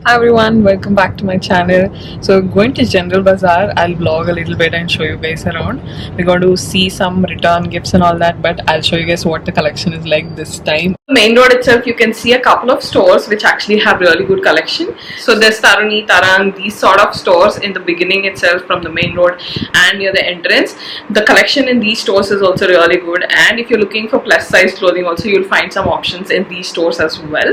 Hi everyone, welcome back to my channel. So going to General Bazaar, I'll vlog a little bit and show you guys around. We're going to see some return gifts and all that, but I'll show you guys what the collection is like this time. Main road itself, you can see a couple of stores which actually have really good collection. So there's Tarani, Tarang, these sort of stores in the beginning itself from the main road and near the entrance. The collection in these stores is also really good, and if you're looking for plus size clothing also, you'll find some options in these stores as well.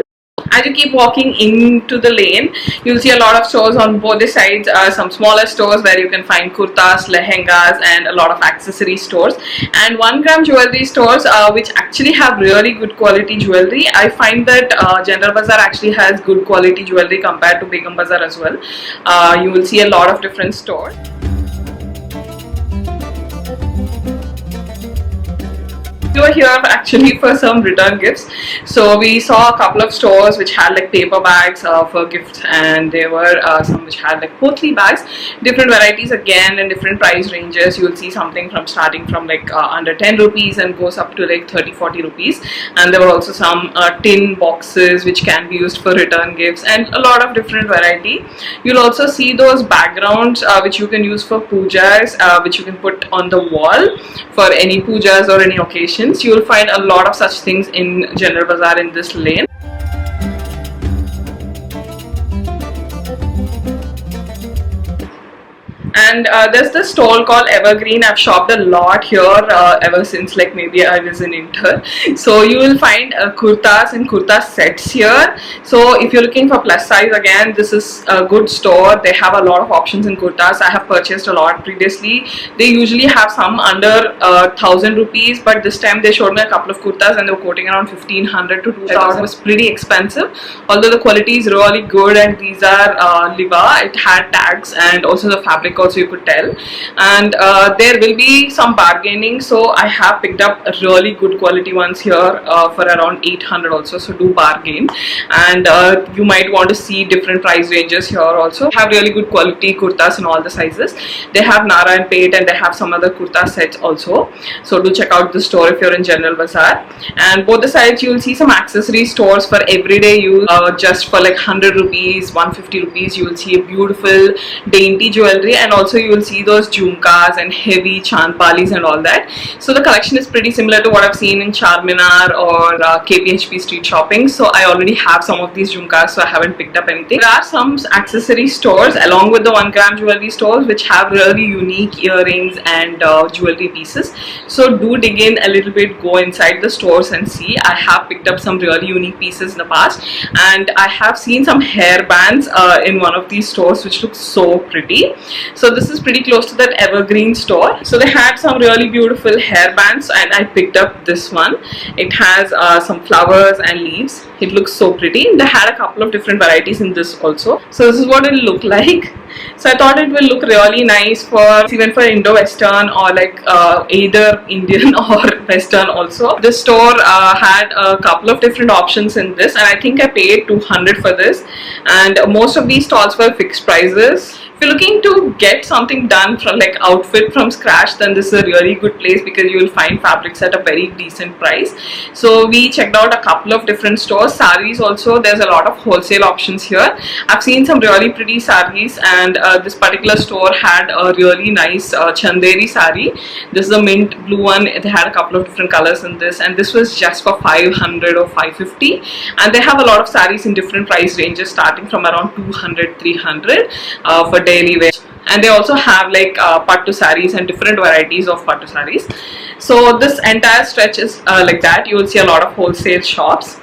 As you keep walking into the lane, you'll see a lot of stores on both the sides. Some smaller stores where you can find kurtas, lehengas, and a lot of accessory stores, and 1 gram jewelry stores which actually have really good quality jewelry. I find that General Bazaar actually has good quality jewelry compared to Begum Bazaar as well. You will see a lot of different stores. We were here actually for some return gifts. So we saw a couple of stores which had like paper bags for gifts, and there were some which had like potli bags, different varieties again and different price ranges. You will see something from starting from like under 10 rupees and goes up to like 30-40 rupees, and there were also some tin boxes which can be used for return gifts and a lot of different variety. You'll also see those backgrounds which you can use for pujas, which you can put on the wall for any pujas or any occasion. You will find a lot of such things in General Bazaar in this lane. And there's this stall called Evergreen. I've shopped a lot here ever since like maybe I was in Inter. So you will find kurtas and kurta sets here. So if you're looking for plus size, again, this is a good store. They have a lot of options in kurtas. I have purchased a lot previously. They usually have some under 1000 rupees, but this time they showed me a couple of kurtas and they were quoting around 1500 to 2000. It was pretty expensive, although the quality is really good, and these are liva. It had tags and also the fabric also you could tell, and there will be some bargaining, so I have picked up really good quality ones here for around 800 also, so do bargain. And you might want to see different price ranges here also. Have really good quality kurtas in all the sizes. They have narayanpet and they have some other kurta sets also, so do check out the store if you're in General Bazaar. And both the sides you will see some accessory stores for everyday use, just for like 100 rupees, 150 rupees. You will see a beautiful dainty jewelry, and also you will see those jhumkas and heavy chandpalis and all that. So the collection is pretty similar to what I've seen in Charminar or KPHP street shopping. So I already have some of these jhumkas, so I haven't picked up anything. There are some accessory stores along with the 1 gram jewelry stores which have really unique earrings and jewelry pieces. So do dig in a little bit, go inside the stores and see. I have picked up some really unique pieces in the past, and I have seen some hair bands in one of these stores which looks so pretty. So this is pretty close to that Evergreen store. So they had some really beautiful hair bands, and I picked up this one. It has some flowers and leaves. It looks so pretty. They had a couple of different varieties in this also. So this is what it will look like. So I thought it will look really nice for even for Indo-Western or like either Indian or Western also. This store had a couple of different options in this, and I think I paid 200 for this, and most of these stalls were fixed prices. If you're looking to get something done from like outfit from scratch, then this is a really good place because you will find fabrics at a very decent price. So we checked out a couple of different stores. Sarees also, there's a lot of wholesale options here. I've seen some really pretty sarees, and this particular store had a really nice chanderi saree. This is a mint blue one. They had a couple of different colors in this, and this was just for 500 or 550. And they have a lot of sarees in different price ranges starting from around 200, 300 for daily wear. And they also have like pattu sarees and different varieties of pattu sarees. So this entire stretch is like that. You will see a lot of wholesale shops.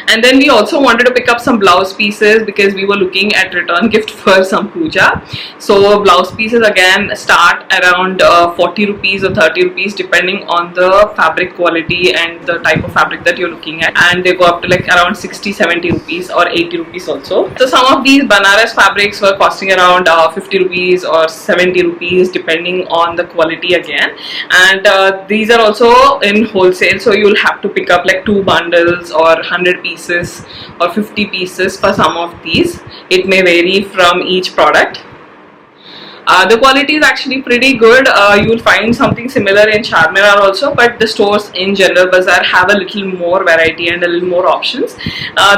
And then we also wanted to pick up some blouse pieces because we were looking at return gift for some puja. So blouse pieces again start around 40 rupees or 30 rupees depending on the fabric quality and the type of fabric that you're looking at, and they go up to like around 60-70 rupees or 80 rupees also. So some of these Banaras fabrics were costing around 50 rupees or 70 rupees depending on the quality again, and these are also in wholesale, so you'll have to pick up like 2 bundles or 100 pieces or 50 pieces for some of these. It may vary from each product. The quality is actually pretty good. You will find something similar in Charminar also, but the stores in General Bazaar have a little more variety and a little more options.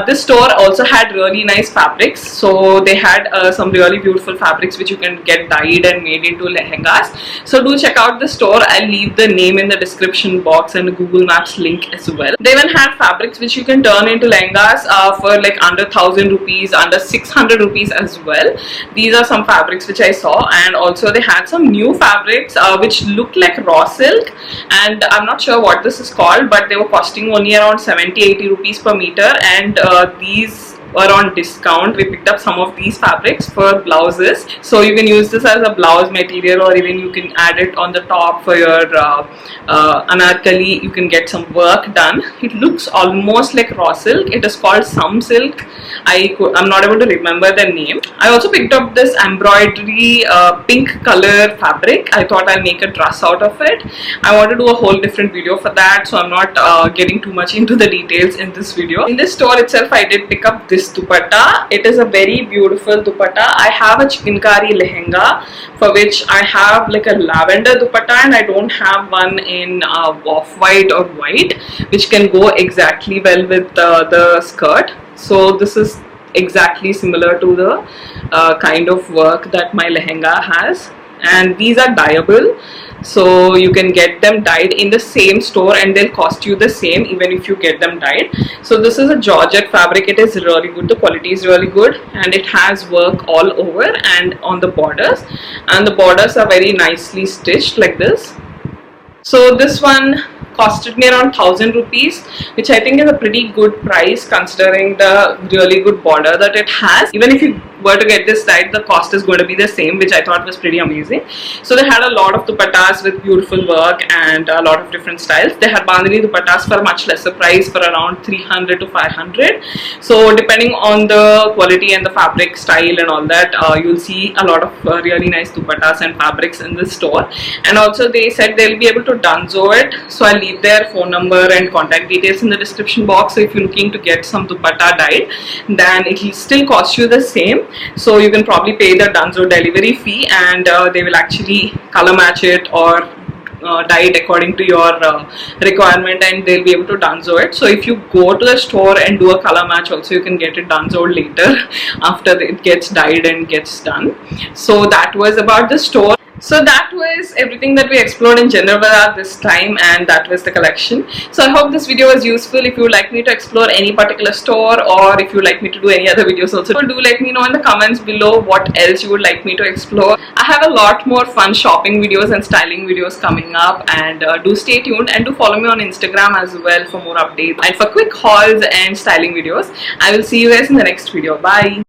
This store also had really nice fabrics, so they had some really beautiful fabrics which you can get dyed and made into lehengas. So do check out the store. I'll leave the name in the description box and a Google Maps link as well. They even had fabrics which you can turn into lehengas for like under 1000 rupees, under 600 rupees as well. These are some fabrics which I saw, and also they had some new fabrics which looked like raw silk, and I'm not sure what this is called, but they were costing only around 70-80 rupees per meter, and these were on discount. We picked up some of these fabrics for blouses, so you can use this as a blouse material, or even you can add it on the top for your anarkali. You can get some work done. It looks almost like raw silk. It is called some silk. I'm not able to remember the name. I also picked up this embroidery pink color fabric. I thought I'll make a dress out of it. I want to do a whole different video for that, so I'm not getting too much into the details in this video. In this store itself, I did pick up this dupatta. It is a very beautiful dupatta. I have a chikankari lehenga for which I have like a lavender dupatta, and I don't have one in off-white or white, which can go exactly well with the skirt. So this is exactly similar to the kind of work that my lehenga has, and these are dyeable, so you can get them dyed in the same store and they'll cost you the same even if you get them dyed. So this is a georgette fabric. It is really good. The quality is really good, and it has work all over and on the borders, and the borders are very nicely stitched like this. So this one costed me around 1000 rupees, which I think is a pretty good price considering the really good border that it has. Even if you were to get this dyed, the cost is going to be the same, which I thought was pretty amazing. So they had a lot of dupattas with beautiful work and a lot of different styles. They had bandhani dupattas for a much lesser price, for around 300 to 500. So depending on the quality and the fabric style and all that, you'll see a lot of really nice dupattas and fabrics in this store. And also they said they'll be able to dunzo it, so I'll leave their phone number and contact details in the description box. So if you're looking to get some dupatta dyed, then it will still cost you the same. So you can probably pay the dunzo delivery fee, and they will actually color match it or dye it according to your requirement, and they'll be able to dunzo it. So if you go to the store and do a color match also, you can get it dunzoed later after it gets dyed and gets done. So that was about the store. So that was everything that we explored in General Bazaar this time, and that was the collection. So I hope this video was useful. If you would like me to explore any particular store, or if you would like me to do any other videos also, do let me know in the comments below what else you would like me to explore. I have a lot more fun shopping videos and styling videos coming up, and do stay tuned, and do follow me on Instagram as well for more updates and for quick hauls and styling videos. I will see you guys in the next video. Bye.